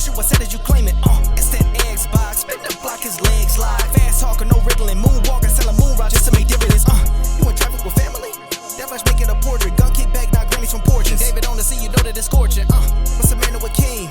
shoot, I said that you claim it. It's that Xbox, spin the block, his legs slide. Fast talker, no riddling, moonwalking, selling moon rock just to make dividends. You in traffic with family? That much making a portrait. Gun kick back, not grannies from porches. David on the scene, you know that it's scorching. What's a man with king?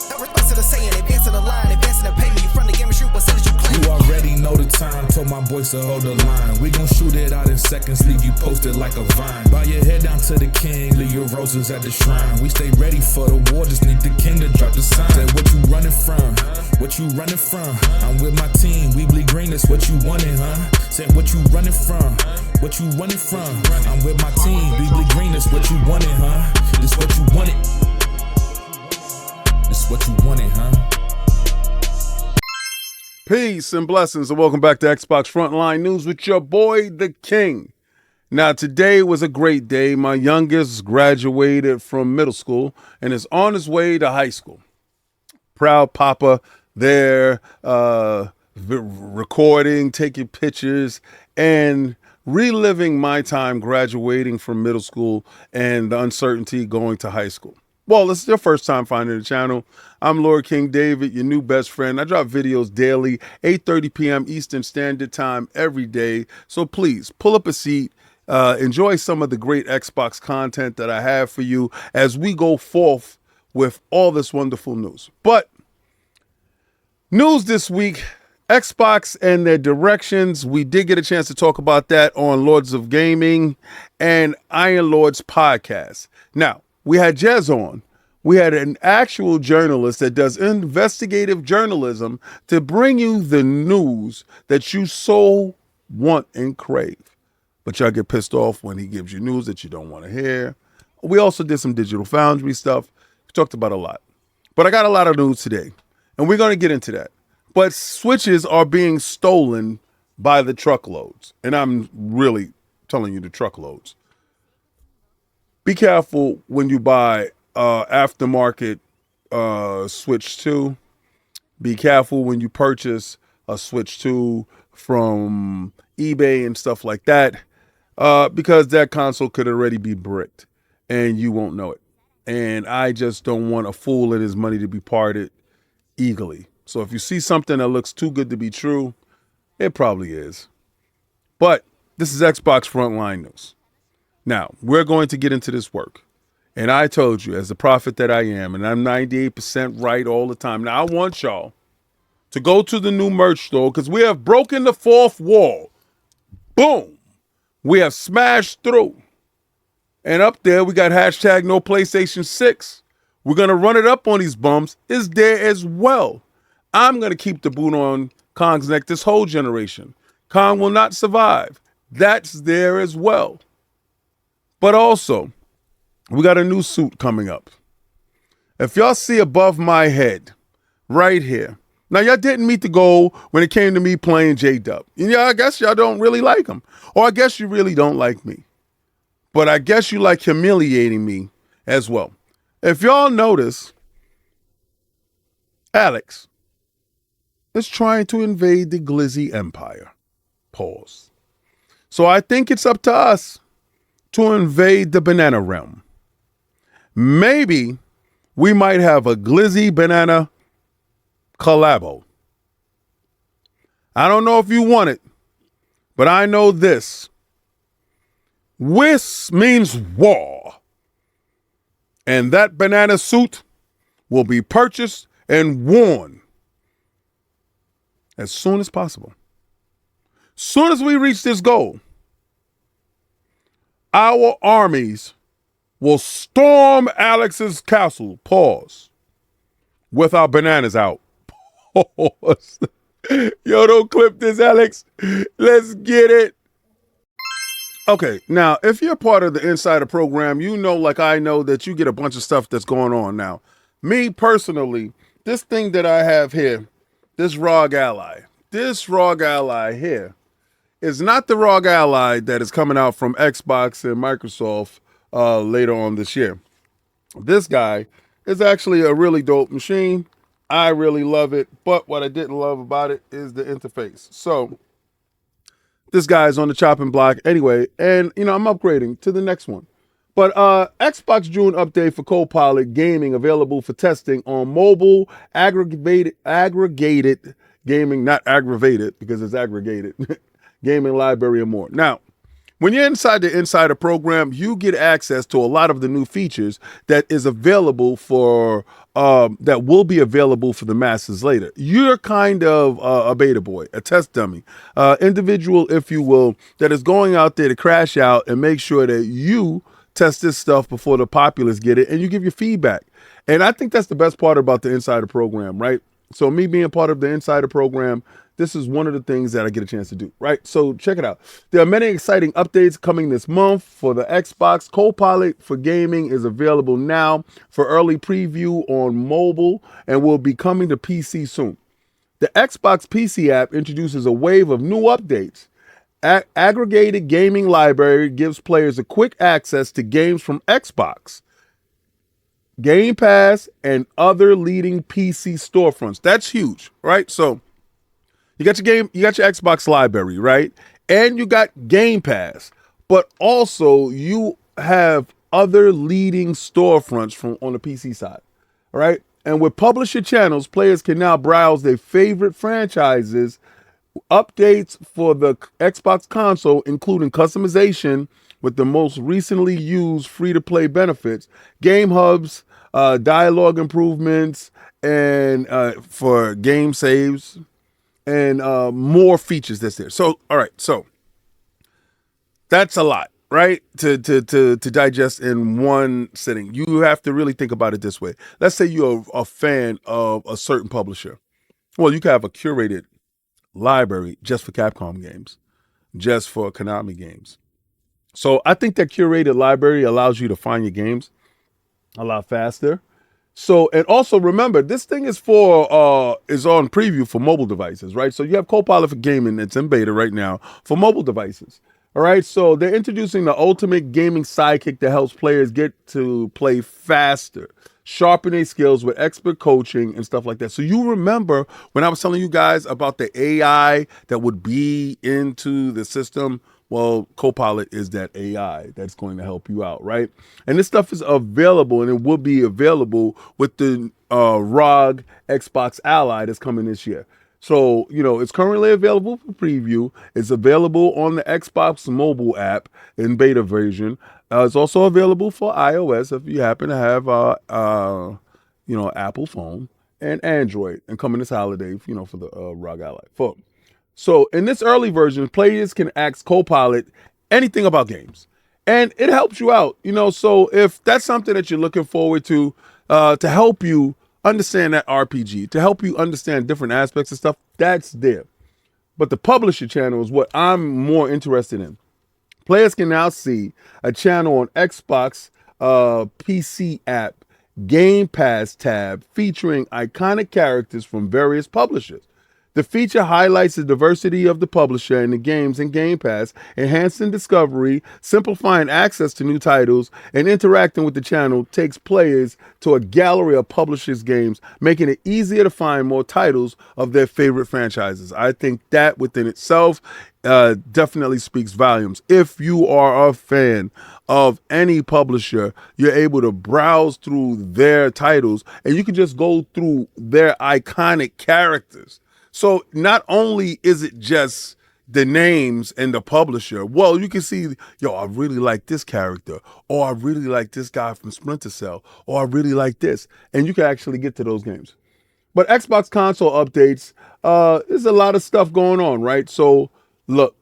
No response to the saying, advancing the line, advancing the payment. You front the game and shoot, what said that you claim? You already know the time, told my boys to hold the line. We gon' shoot it out in seconds, leave you posted like a vine. Bow your head down to the king, leave your roses at the shrine. We stay ready for the war, just need the king to drop the sign. Say what you running from, what you running from? I'm with my team, we bleed green, that's what you wanted, huh? Say what you running from, what you running from? I'm with my team, we bleed green, that's what you wanted, huh? This what you wanted. This what you wanted, huh? Peace and blessings, and welcome back to Xbox Frontline News with your boy, The King. Now, today was a great day. My youngest graduated from middle school and is on his way to high school. Proud papa there, recording, taking pictures, and reliving my time graduating from middle school and the uncertainty going to high school. Well, this is your first time finding the channel. I'm Lord King David, your new best friend. I drop videos daily, 8:30 p.m. Eastern Standard Time every day. So please, pull up a seat, enjoy some of the great Xbox content that I have for you as we go forth with all this wonderful news. But news this week, Xbox and their directions. We did get a chance to talk about that on Lords of Gaming and Iron Lords podcast. Now, we had Jez on. We had an actual journalist that does investigative journalism to bring you the news that you so want and crave. But y'all get pissed off when he gives you news that you don't want to hear. We also did some Digital Foundry stuff. We talked about a lot. But I got a lot of news today, and we're going to get into that. But switches are being stolen by the truckloads, and I'm really telling you the truckloads. Be careful when you buy aftermarket Switch 2. Be careful when you purchase a Switch 2 from eBay and stuff like that, because that console could already be bricked and you won't know it. And I just don't want a fool and his money to be parted eagerly. So if you see something that looks too good to be true, it probably is. But this is Xbox Frontline News. Now, we're going to get into this work. And I told you, as the prophet that I am, and I'm 98% right all the time. Now, I want y'all to go to the new merch store because we have broken the fourth wall. Boom. We have smashed through. And up there, we got hashtag no PlayStation 6. We're going to run it up on these bums. Is there as well. I'm going to keep the boot on Kong's neck this whole generation. Kong will not survive. That's there as well. But also, we got a new suit coming up. If y'all see above my head, right here. Now, y'all didn't meet the goal when it came to me playing J-Dub. Yeah, I guess y'all don't really like him. Or I guess you really don't like me. But I guess you like humiliating me as well. If y'all notice, Alex is trying to invade the Glizzy Empire. Pause. So I think it's up to us to invade the banana realm. Maybe we might have a Glizzy banana collabo. I don't know if you want it, but I know this. Whis means war. And that banana suit will be purchased and worn as soon as possible. Soon as we reach this goal, our armies will storm Alex's castle, pause, with our bananas out. Pause. Yo, don't clip this, Alex. Let's get it. Okay, now, if you're part of the Insider program, you know, like I know, that you get a bunch of stuff that's going on now. Me, personally, this thing that I have here, this ROG Ally here, is not the ROG Ally that is coming out from Xbox and Microsoft later on this year. This guy is actually a really dope machine. I really love it, but what I didn't love about it is the interface. So this guy is on the chopping block anyway, and I'm upgrading to the next one. But Xbox June update for Copilot Gaming available for testing on mobile, aggregated gaming, not aggravated because it's aggregated, gaming library and more. Now, when you're inside the Insider program, you get access to a lot of the new features that is available for that will be available for the masses later. You're kind of a beta boy, a test dummy, individual, if you will, that is going out there to crash out and make sure that you test this stuff before the populace get it, and you give your feedback. And I think that's the best part about the Insider program, right? So me being part of the Insider program, this is one of the things that I get a chance to do, right? So check it out. There are many exciting updates coming this month for the Xbox. Copilot for Gaming is available now for early preview on mobile and will be coming to PC soon. The Xbox PC app introduces a wave of new updates. Aggregated gaming library gives players a quick access to games from Xbox, Game Pass, and other leading PC storefronts. That's huge, right? So you got your Xbox library, right? And you got Game Pass, but also you have other leading storefronts from on the PC side, all right? And with publisher channels, players can now browse their favorite franchises. Updates for the Xbox console, including customization with the most recently used free-to-play benefits, game hubs, dialogue improvements, and for game saves, and more features that's there. So, all right, so that's a lot, right? To digest in one sitting. You have to really think about it this way. Let's say you're a fan of a certain publisher. Well, you can have a curated library just for Capcom games, just for Konami games. So I think that curated library allows you to find your games a lot faster. So, and also remember, this thing is is on preview for mobile devices, right? So you have Copilot for Gaming, it's in beta right now for mobile devices. All right, so they're introducing the ultimate gaming sidekick that helps players get to play faster, sharpen their skills with expert coaching and stuff like that. So you remember when I was telling you guys about the AI that would be into the system? Well, Copilot is that AI that's going to help you out, right? And this stuff is available, and it will be available with the ROG Xbox Ally that's coming this year. So, you know, it's currently available for preview. It's available on the Xbox mobile app in beta version. It's also available for iOS if you happen to have, Apple phone and Android, and coming this holiday, for the ROG Ally phone. So in this early version, players can ask Copilot anything about games, and it helps you out. So if that's something that you're looking forward to help you understand that RPG, to help you understand different aspects of stuff, that's there. But the publisher channel is what I'm more interested in. Players can now see a channel on Xbox PC app Game Pass tab featuring iconic characters from various publishers. The feature highlights the diversity of the publisher and the games in Game Pass, enhancing discovery, simplifying access to new titles, and interacting with the channel takes players to a gallery of publishers' games, making it easier to find more titles of their favorite franchises. I think that within itself definitely speaks volumes. If you are a fan of any publisher, you're able to browse through their titles, and you can just go through their iconic characters. So not only is it just the names and the publisher, well, you can see, I really like this character, or I really like this guy from Splinter Cell, or I really like this. And you can actually get to those games. But Xbox console updates, there's a lot of stuff going on, right? So look,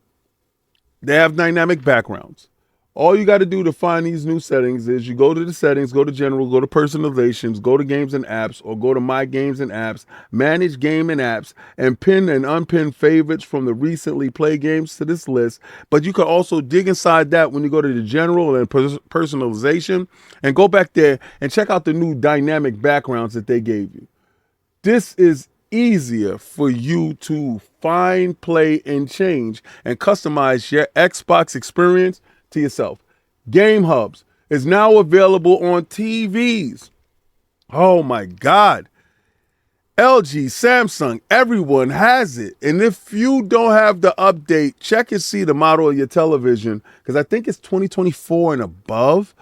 they have dynamic backgrounds. All you got to do to find these new settings is you go to the settings, go to general, go to personalizations, go to games and apps, or go to my games and apps, manage game and apps, and pin and unpin favorites from the recently played games to this list. But you can also dig inside that when you go to the general and personalization and go back there and check out the new dynamic backgrounds that they gave you. This is easier for you to find, play, and change and customize your Xbox experience to yourself. Game Hubs is now available on TVs. Oh my God. LG, Samsung, everyone has it. And if you don't have the update, check and see the model of your television, because I think it's 2024 and above.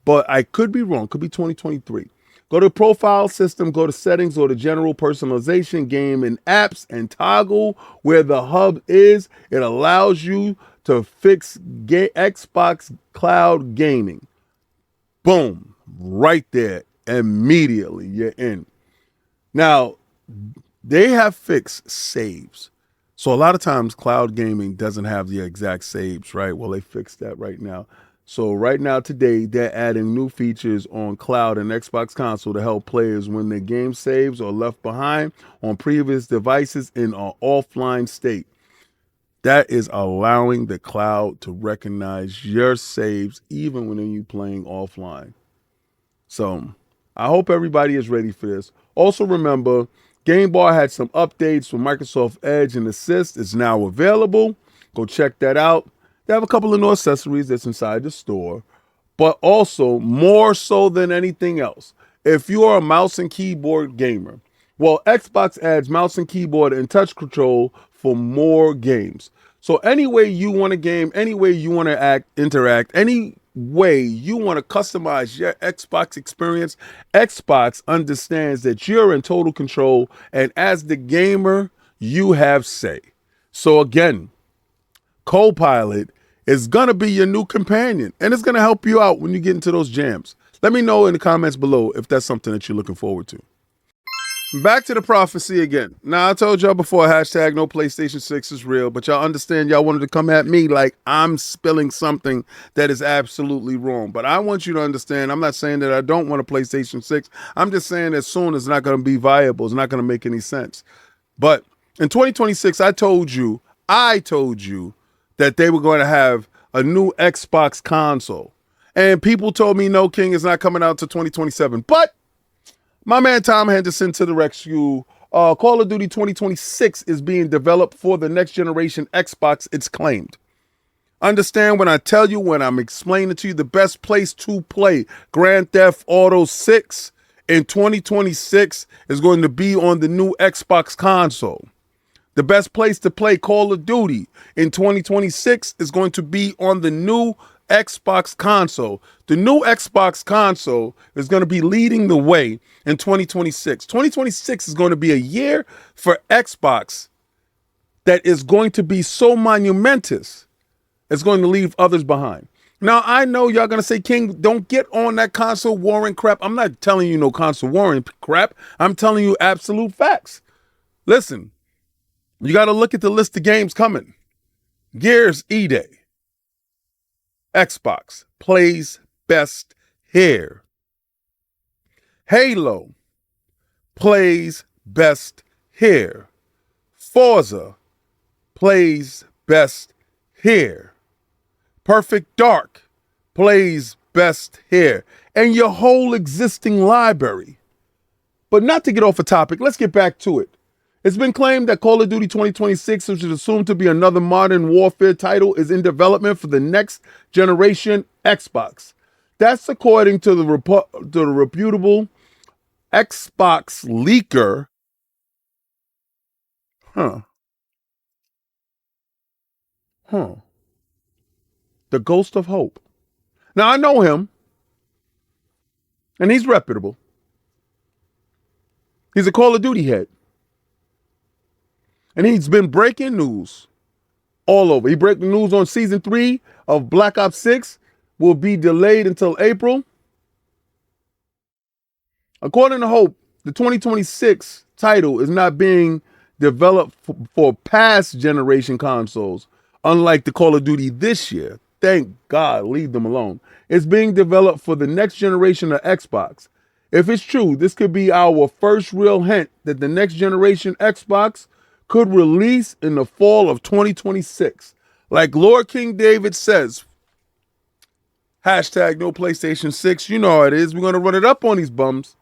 but I could be wrong. Could be 2023. Go to profile system, go to settings, or to general personalization, game and apps, and toggle where the hub is. It allows you to fix Xbox Cloud gaming. Boom, right there, immediately you're in. Now, they have fixed saves. So a lot of times cloud gaming doesn't have the exact saves, right? Well, they fixed that right now. So right now, today, they're adding new features on cloud and Xbox console to help players when their game saves are left behind on previous devices in an offline state. That is allowing the cloud to recognize your saves even when you're playing offline. So I hope everybody is ready for this. Also remember, Game Bar had some updates for Microsoft Edge and Assist. It's now available. Go check that out. They have a couple of new accessories that's inside the store, but also more so than anything else, if you are a mouse and keyboard gamer, well, Xbox adds mouse and keyboard and touch control for more games. So any way you want to game, any way you want to interact, any way you want to customize your Xbox experience, Xbox understands that you're in total control, and as the gamer, you have say. So again, Copilot is going to be your new companion, and it's going to help you out when you get into those jams. Let me know in the comments below if that's something that you're looking forward to. Back to the prophecy again. Now, I told y'all before, hashtag no PlayStation 6 is real, but y'all understand y'all wanted to come at me like I'm spilling something that is absolutely wrong. But I want you to understand, I'm not saying that I don't want a PlayStation 6. I'm just saying that soon it's not going to be viable. It's not going to make any sense. But in 2026, I told you that they were going to have a new Xbox console. And people told me, no, King, is not coming out to 2027. But my man Tom Henderson to the rescue. Call of Duty 2026 is being developed for the next generation Xbox, it's claimed. Understand when I tell you, when I'm explaining to you the best place to play Grand Theft Auto 6 in 2026 is going to be on the new Xbox console. The best place to play Call of Duty in 2026 is going to be on the new Xbox console. The new Xbox console is going to be leading the way in 2026. 2026 is going to be a year for Xbox that is going to be so monumentous, it's going to leave others behind. Now, I know y'all going to say, King, don't get on that console warring crap. I'm not telling you no console warring crap. I'm telling you absolute facts. Listen. You got to look at the list of games coming. Gears E-Day. Xbox plays best here. Halo plays best here. Forza plays best here. Perfect Dark plays best here. And your whole existing library. But not to get off a topic, let's get back to it. It's been claimed that Call of Duty 2026, which is assumed to be another modern warfare title, is in development for the next generation Xbox. That's according to the reputable Xbox leaker. The Ghost of Hope. Now, I know him, and he's reputable. He's a Call of Duty head. And he's been breaking news all over. He broke the news on season 3 of Black Ops 6 will be delayed until April. According to Hope, the 2026 title is not being developed for past generation consoles, unlike the Call of Duty this year. Thank God, leave them alone. It's being developed for the next generation of Xbox. If it's true, this could be our first real hint that the next generation Xbox could release in the fall of 2026. Like Lord King David says, hashtag no PlayStation 6. You know how it is. We're going to run it up on these bums.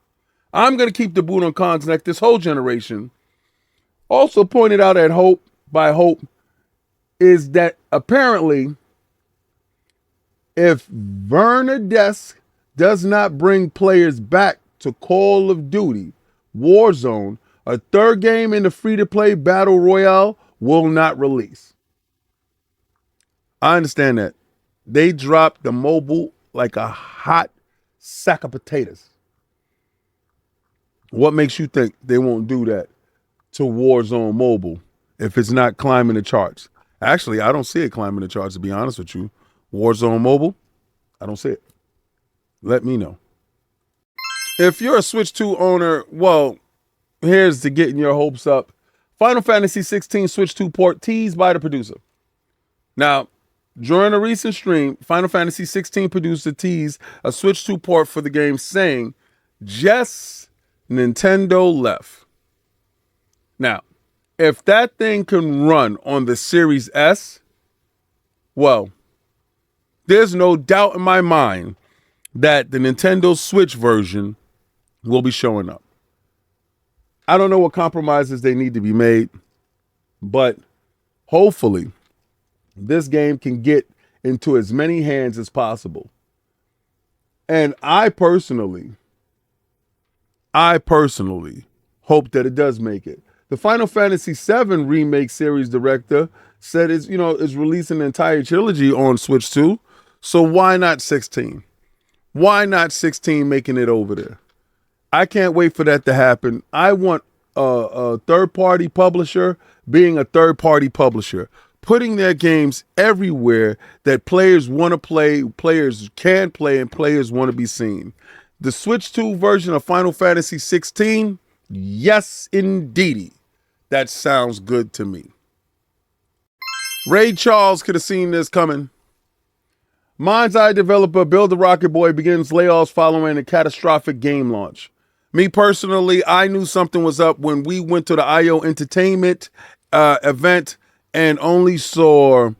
I'm going to keep the boot on Khan's neck this whole generation. Also pointed out at Hope is that apparently if Vernadesk does not bring players back to Call of Duty Warzone, a third game in the free-to-play Battle Royale will not release. I understand that. They dropped the mobile like a hot sack of potatoes. What makes you think they won't do that to Warzone Mobile if it's not climbing the charts? Actually, I don't see it climbing the charts, to be honest with you. Warzone Mobile, I don't see it. Let me know. If you're a Switch 2 owner, well, here's to getting your hopes up. Final Fantasy 16 Switch 2 port teased by the producer. Now, during a recent stream, Final Fantasy 16 producer teased a Switch 2 port for the game, saying, "Just Nintendo left." Now, if that thing can run on the Series S, well, there's no doubt in my mind that the Nintendo Switch version will be showing up. I don't know what compromises they need to be made, but hopefully this game can get into as many hands as possible. And I personally hope that it does make it. The Final Fantasy VII Remake series director said is releasing an entire trilogy on Switch 2. So why not 16? Why not 16 making it over there? I can't wait for that to happen. I want a third-party publisher being a third-party publisher, putting their games everywhere that players want to play, players can play, and players want to be seen. The Switch 2 version of Final Fantasy 16, yes, indeedy. That sounds good to me. Ray Charles could have seen this coming. Mind's Eye developer Build the Rocket Boy begins layoffs following a catastrophic game launch. Me personally, I knew something was up when we went to the IO Entertainment event and only saw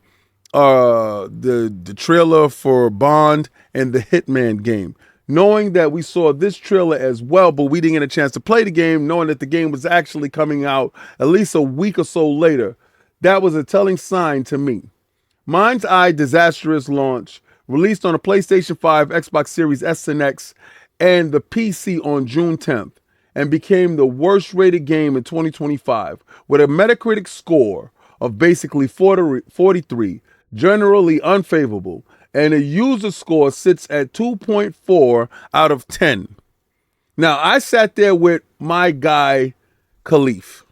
the trailer for Bond and the Hitman game. Knowing that we saw this trailer as well, but we didn't get a chance to play the game, knowing that the game was actually coming out at least a week or so later, that was a telling sign to me. Mind's Eye disastrous launch, released on a PlayStation 5, Xbox Series S and X, and the PC on June 10th, and became the worst rated game in 2025 with a Metacritic score of basically 43, generally unfavorable, and a user score sits at 2.4 out of 10. Now, I sat there with my guy, Khalif,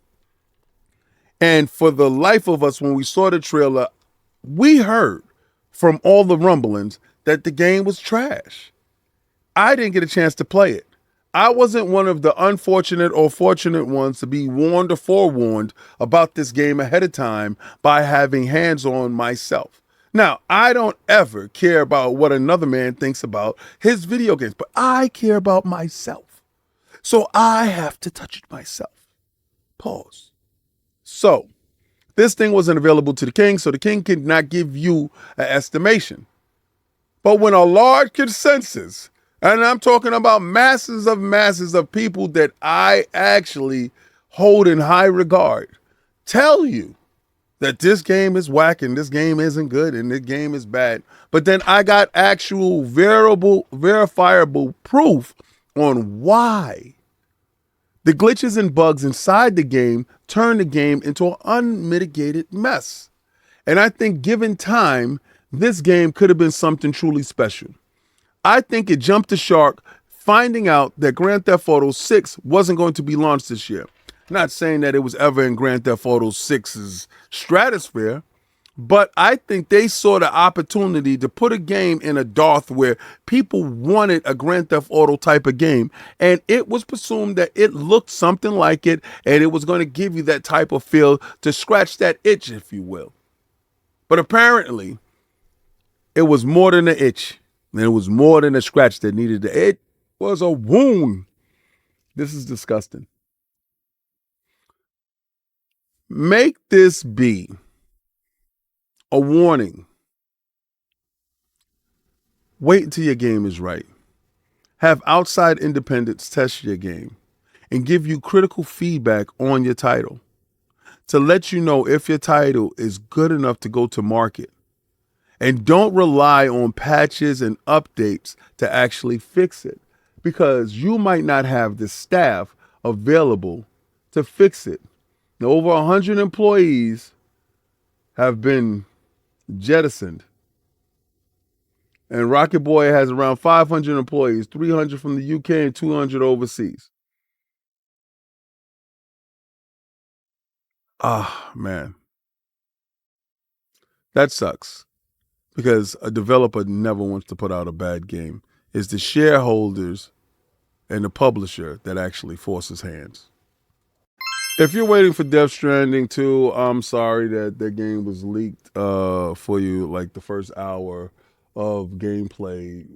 and for the life of us, when we saw the trailer, we heard from all the rumblings that the game was trash. I didn't get a chance to play it. I wasn't one of the unfortunate or fortunate ones to be warned or forewarned about this game ahead of time by having hands-on myself. Now, I don't ever care about what another man thinks about his video games, but I care about myself. So I have to touch it myself. Pause. So, this thing wasn't available to the king, so the king could not give you an estimation. But when a large consensus, and I'm talking about masses of people that I actually hold in high regard, tell you that this game is whack and this game isn't good and this game is bad. But then I got actual verifiable proof on why the glitches and bugs inside the game turn the game into an unmitigated mess. And I think given time, this game could have been something truly special. I think it jumped the shark finding out that Grand Theft Auto 6 wasn't going to be launched this year. Not saying that it was ever in Grand Theft Auto 6's stratosphere, but I think they saw the opportunity to put a game in a dearth where people wanted a Grand Theft Auto type of game, and it was presumed that it looked something like it, and it was going to give you that type of feel to scratch that itch, if you will. But apparently, it was more than an itch. And it was more than a scratch that needed it. It was a wound. This is disgusting. Make this be a warning. Wait until your game is right. Have outside independents test your game and give you critical feedback on your title to let you know if your title is good enough to go to market. And don't rely on patches and updates to actually fix it, because you might not have the staff available to fix it. Now, over 100 employees have been jettisoned And Rocket Boy has around 500 employees, 300 from the UK and 200 overseas. Ah, man. That sucks because a developer never wants to put out a bad game. It's the shareholders and the publisher that actually forces hands. If you're waiting for Death Stranding 2, I'm sorry that that game was leaked for you. Like the first hour of gameplay,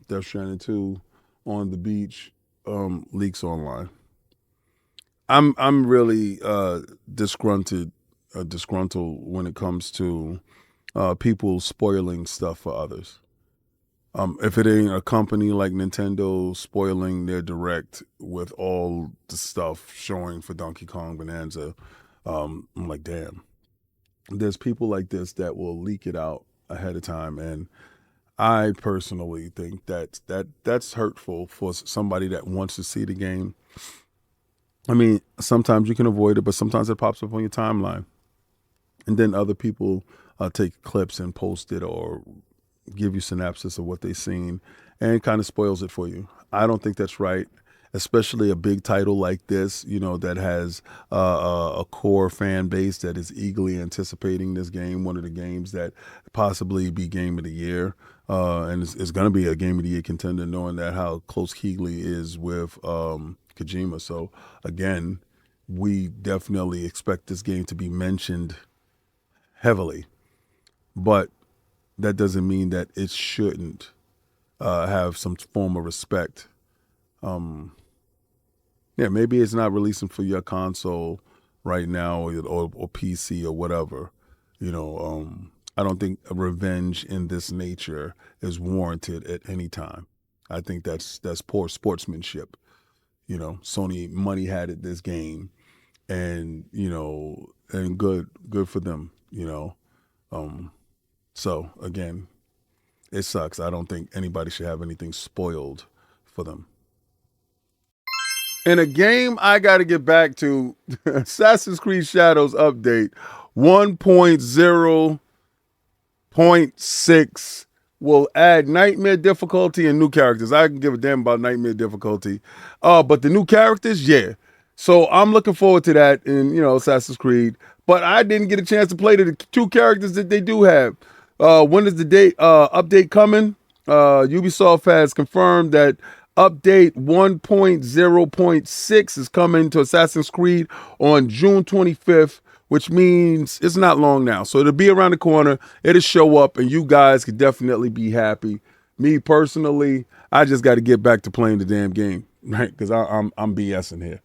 Death Stranding 2 on the beach leaks online. I'm really disgruntled when it comes to people spoiling stuff for others. If it ain't a company like Nintendo spoiling their direct with all the stuff showing for Donkey Kong Bonanza, I'm like, damn. There's people like this that will leak it out ahead of time, and I personally think that's hurtful for somebody that wants to see the game. I mean, sometimes you can avoid it, but sometimes it pops up on your timeline, and then other people take clips and post it or give you synopsis of what they've seen and kind of spoils it for you. I don't think that's right, especially a big title like this, that has a core fan base that is eagerly anticipating this game, one of the games that possibly be game of the year. And it's going to be a game of the year contender, knowing that how close Keighley is with Kojima. So again, we definitely expect this game to be mentioned heavily, but that doesn't mean that it shouldn't have some form of respect. Maybe it's not releasing for your console right now or PC or whatever. I don't think a revenge in this nature is warranted at any time. I think that's poor sportsmanship. Sony money had it this game, and and good for them. So again, it sucks. I don't think anybody should have anything spoiled for them. In a game I got to get back to, Assassin's Creed Shadows update 1.0.6 will add nightmare difficulty and new characters. I can give a damn about nightmare difficulty. But the new characters, yeah. So I'm looking forward to that in, Assassin's Creed. But I didn't get a chance to play the two characters that they do have. When is the update coming? Ubisoft has confirmed that update 1.0.6 is coming to Assassin's Creed on June 25th, which means it's not long now. So it'll be around the corner. It'll show up, and you guys could definitely be happy. Me personally, I just got to get back to playing the damn game, right? Because I'm BSing here.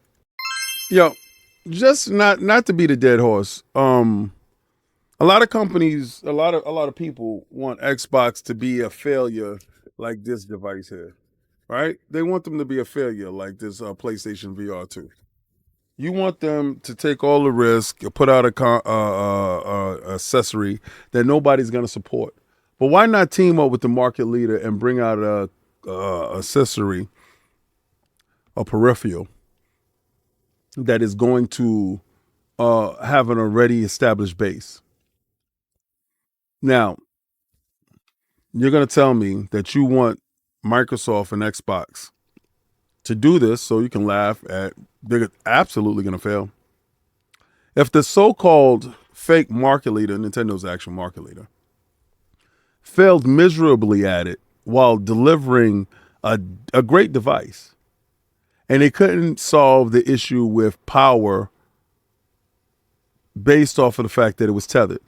Yo, just not to beat a dead horse. A lot of companies, a lot of people want Xbox to be a failure like this device here, right? They want them to be a failure like this PlayStation VR 2. You want them to take all the risk, put out a accessory that nobody's going to support. But why not team up with the market leader and bring out a accessory, a peripheral that is going to have an already established base? Now, you're going to tell me that you want Microsoft and Xbox to do this so you can laugh at, they're absolutely going to fail. If the so-called fake market leader, Nintendo's actual market leader, failed miserably at it while delivering a great device, and they couldn't solve the issue with power based off of the fact that it was tethered.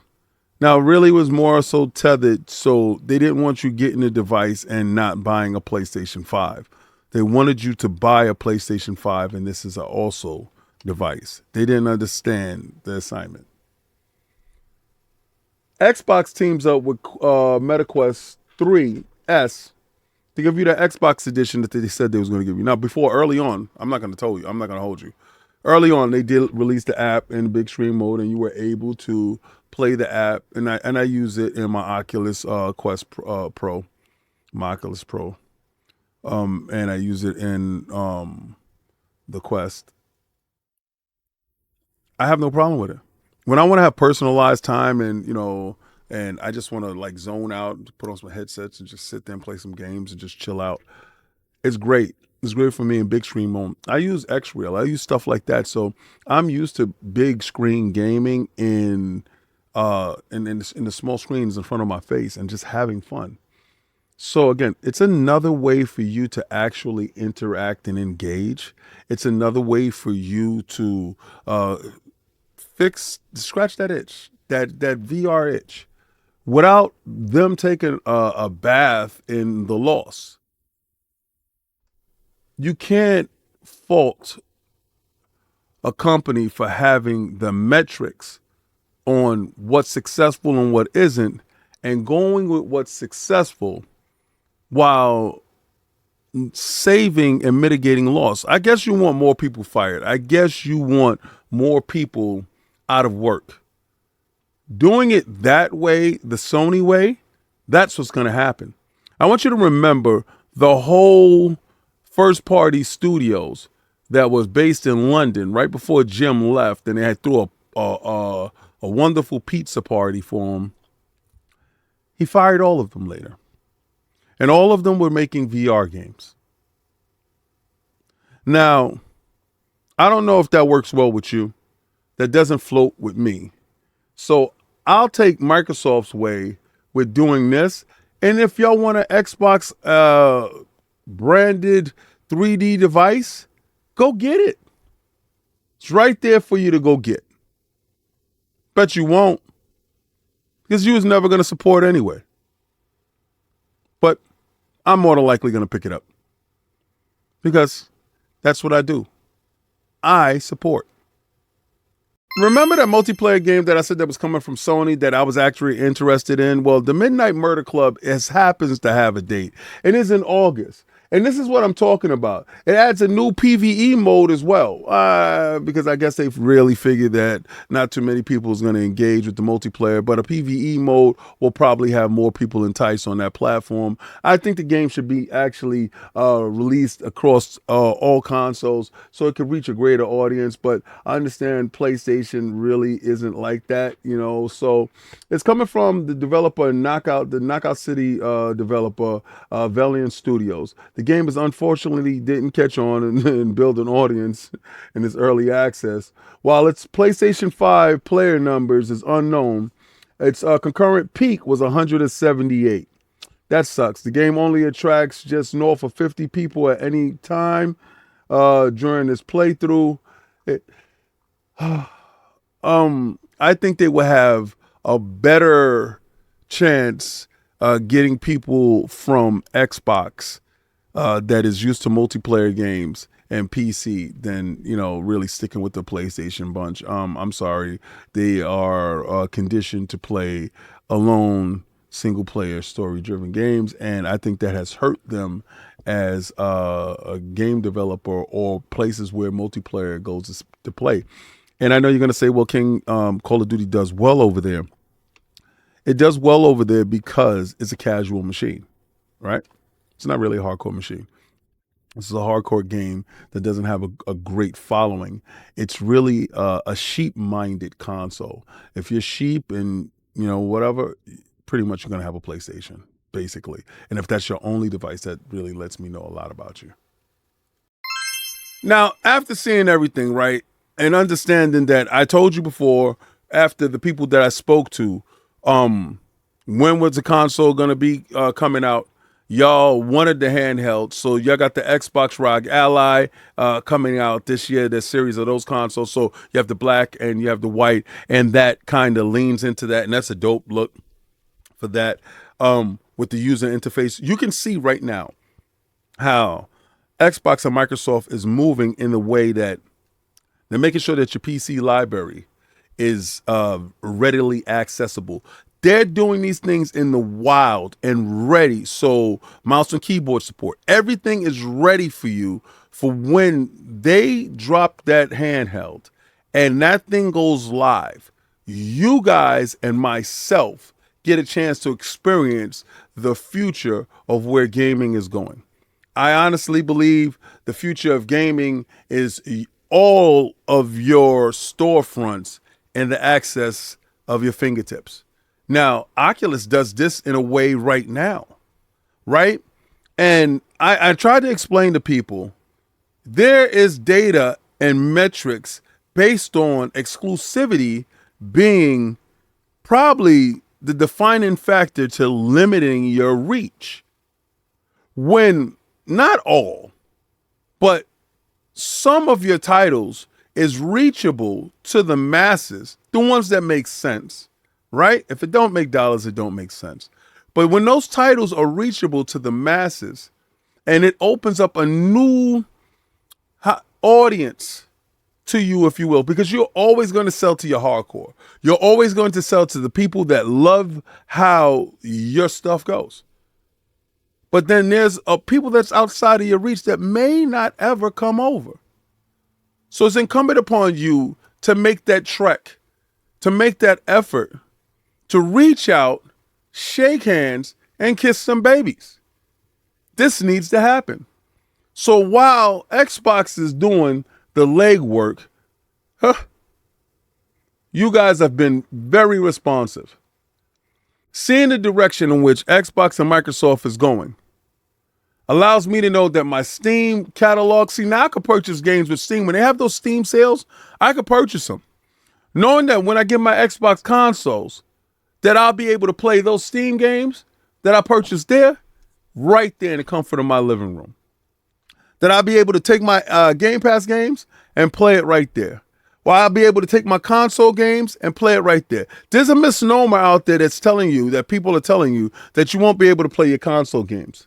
Now, it really was more so tethered, so they didn't want you getting a device and not buying a PlayStation 5. They wanted you to buy a PlayStation 5, and this is an also device. They didn't understand the assignment. Xbox teams up with MetaQuest 3S to give you the Xbox edition that they said they was going to give you. Now, early on, I'm not going to hold you. Early on, they did release the app in big screen mode, and you were able to play the app, and I use it in my Oculus Quest Pro, my Oculus Pro, and I use it in the Quest. I have no problem with it. When I want to have personalized time and and I just want to like zone out, put on some headsets, and just sit there and play some games and just chill out. It's great. It's great for me in big screen mode. I use X-Real. I use stuff like that. So I'm used to big screen gaming in the small screens in front of my face and just having fun. So again, it's another way for you to actually interact and engage. It's another way for you to scratch that itch, that VR itch, without them taking a bath in the loss. You can't fault a company for having the metrics on what's successful and what isn't, and going with what's successful while saving and mitigating loss. I guess you want more people fired. I guess you want more people out of work. Doing it that way, the Sony way, that's what's going to happen. I want you to remember the whole first party studios that was based in London right before Jim left, and they had threw a wonderful pizza party for him. He fired all of them later. And all of them were making VR games. Now, I don't know if that works well with you. That doesn't float with me. So I'll take Microsoft's way with doing this. And if y'all want an Xbox branded 3D device, go get it. It's right there for you to go get. Bet you won't, because you was never going to support anyway. But I'm more than likely going to pick it up, because that's what I do. I support. Remember that multiplayer game that I said that was coming from Sony that I was actually interested in? Well, the Midnight Murder Club happens to have a date. It is in August. And this is what I'm talking about. It adds a new PvE mode as well, because I guess they've really figured that not too many people is going to engage with the multiplayer, but a PvE mode will probably have more people enticed on that platform. I think the game should be actually released across all consoles so it could reach a greater audience, but I understand PlayStation really isn't like that, so it's coming from the developer Knockout City developer, Valiant Studios. The game is unfortunately didn't catch on and build an audience in its early access. While its PlayStation 5 player numbers is unknown, its concurrent peak was 178. That sucks. The game only attracts just north of 50 people at any time during this playthrough. I think they will have a better chance getting people from Xbox that is used to multiplayer games and PC than, really sticking with the PlayStation bunch. I'm sorry. They are conditioned to play alone, single player, story driven games. And I think that has hurt them as a game developer or places where multiplayer goes to play. And I know you're going to say, well, King, Call of Duty does well over there. It does well over there because it's a casual machine, right? It's not really a hardcore machine. This is a hardcore game that doesn't have a great following. It's really a sheep-minded console. If you're sheep and, whatever, pretty much you're going to have a PlayStation, basically. And if that's your only device, that really lets me know a lot about you. Now, after seeing everything, right, and understanding that I told you before, after the people that I spoke to, when was the console going to be coming out? Y'all wanted the handheld, so y'all got the Xbox ROG Ally coming out this year. There's a series of those consoles, so you have the black and you have the white, and that kind of leans into that, and that's a dope look for that. With the user interface, you can see right now how Xbox and Microsoft is moving in the way that they're making sure that your PC library is readily accessible. They're doing these things in the wild and ready. So mouse and keyboard support, everything is ready for you for when they drop that handheld and that thing goes live. You guys and myself get a chance to experience the future of where gaming is going. I honestly believe the future of gaming is all of your storefronts and the access of your fingertips. Now, Oculus does this in a way right now, right? And I try to explain to people, there is data and metrics based on exclusivity being probably the defining factor to limiting your reach. When not all, but some of your titles is reachable to the masses, the ones that make sense, right? If it don't make dollars, it don't make sense. But when those titles are reachable to the masses, and it opens up a new audience to you, if you will, because you're always going to sell to your hardcore. You're always going to sell to the people that love how your stuff goes. But then there's people that's outside of your reach that may not ever come over. So it's incumbent upon you to make that trek, to make that effort, to reach out, shake hands, and kiss some babies. This needs to happen. So while Xbox is doing the legwork, you guys have been very responsive. Seeing the direction in which Xbox and Microsoft is going allows me to know that my Steam catalog, see, now I could purchase games with Steam. When they have those Steam sales, I could purchase them. Knowing that when I get my Xbox consoles, that I'll be able to play those Steam games that I purchased there, right there in the comfort of my living room. That I'll be able to take my Game Pass games and play it right there. Or I'll be able to take my console games and play it right there. There's a misnomer out there that's telling you, that people are telling you, that you won't be able to play your console games.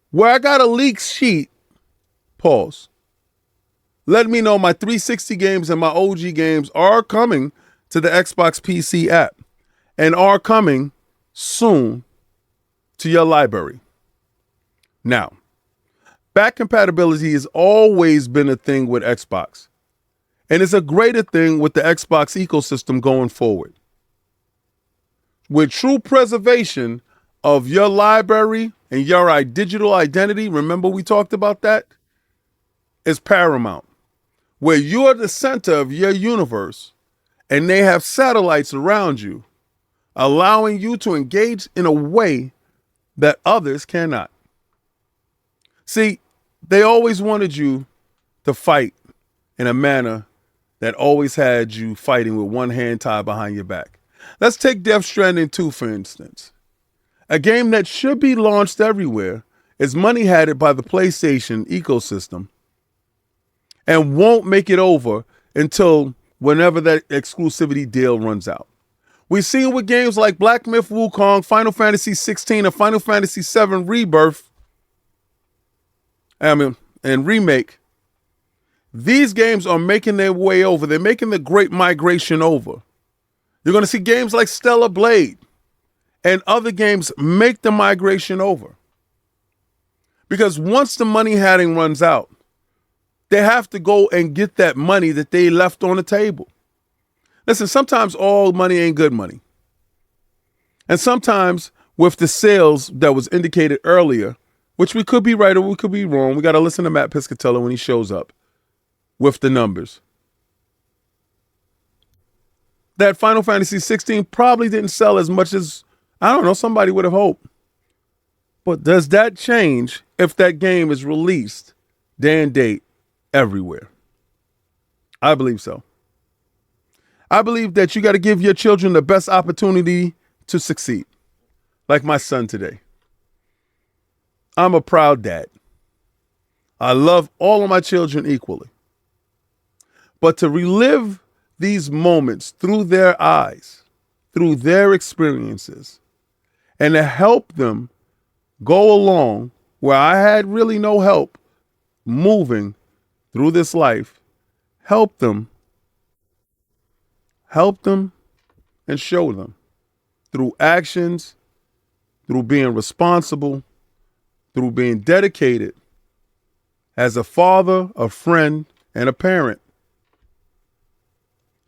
Where I got a leaked sheet, pause, let me know my 360 games and my OG games are coming to the Xbox PC app and are coming soon to your library. Now, back compatibility has always been a thing with Xbox, and it's a greater thing with the Xbox ecosystem going forward. With true preservation of your library and your digital identity, remember we talked about that, is paramount. Where you're the center of your universe and they have satellites around you, allowing you to engage in a way that others cannot. See, they always wanted you to fight in a manner that always had you fighting with one hand tied behind your back. Let's take Death Stranding 2, for instance. A game that should be launched everywhere is money-hatted by the PlayStation ecosystem and won't make it over until whenever that exclusivity deal runs out. We've seen with games like Black Myth Wukong, Final Fantasy 16, and Final Fantasy 7 Rebirth, and Remake, these games are making their way over. They're making the great migration over. You're going to see games like Stellar Blade and other games make the migration over. Because once the money hatting runs out, they have to go and get that money that they left on the table. Listen, sometimes all money ain't good money. And sometimes with the sales that was indicated earlier, which we could be right or we could be wrong, we got to listen to Matt Piscatella when he shows up with the numbers. That Final Fantasy 16 probably didn't sell as much as, I don't know, somebody would have hoped. But does that change if that game is released day and date everywhere? I believe so. I believe that you got to give your children the best opportunity to succeed. Like my son today. I'm a proud dad. I love all of my children equally. But to relive these moments through their eyes, through their experiences, and to help them go along where I had really no help moving through this life, help them and show them through actions, through being responsible, through being dedicated as a father, a friend, and a parent,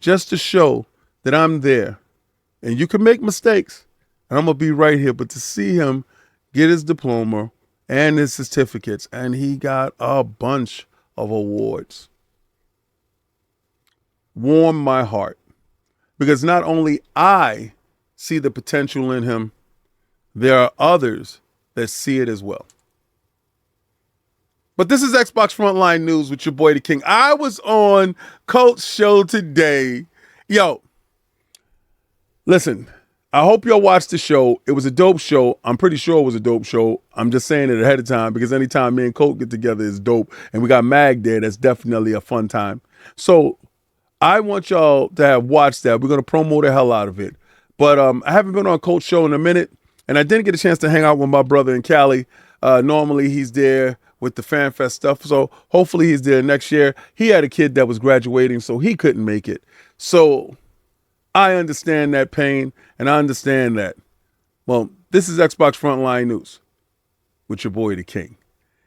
just to show that I'm there. And you can make mistakes, and I'm going to be right here, but to see him get his diploma and his certificates, and he got a bunch of awards, warmed my heart. Because not only I see the potential in him, there are others that see it as well. But this is Xbox Frontline News with your boy, The King. I was on Coach's show today. Yo, listen, I hope y'all watched the show. It was a dope show. I'm pretty sure it was a dope show. I'm just saying it ahead of time because anytime me and Coach get together is dope. And we got Mag there. That's definitely a fun time. So I want y'all to have watched that. We're going to promo the hell out of it. But I haven't been on Coach's show in a minute. And I didn't get a chance to hang out with my brother in Cali. Normally he's there with the FanFest stuff. So hopefully he's there next year. He had a kid that was graduating, so he couldn't make it. So I understand that pain, and I understand that. Well, this is Xbox Frontline News with your boy, The King.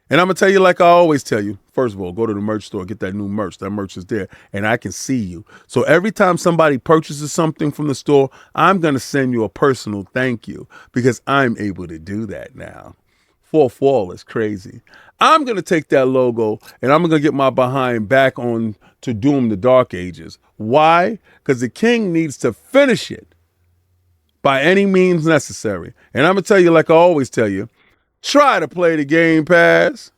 And I'm going to tell you like I always tell you. First of all, go to the merch store, get that new merch. That merch is there, and I can see you. So every time somebody purchases something from the store, I'm going to send you a personal thank you because I'm able to do that now. Fourth wall is crazy. I'm going to take that logo and I'm going to get my behind back on to Doom the Dark Ages. Why? Because the King needs to finish it by any means necessary. And I'm going to tell you like I always tell you, try to play the Game Pass.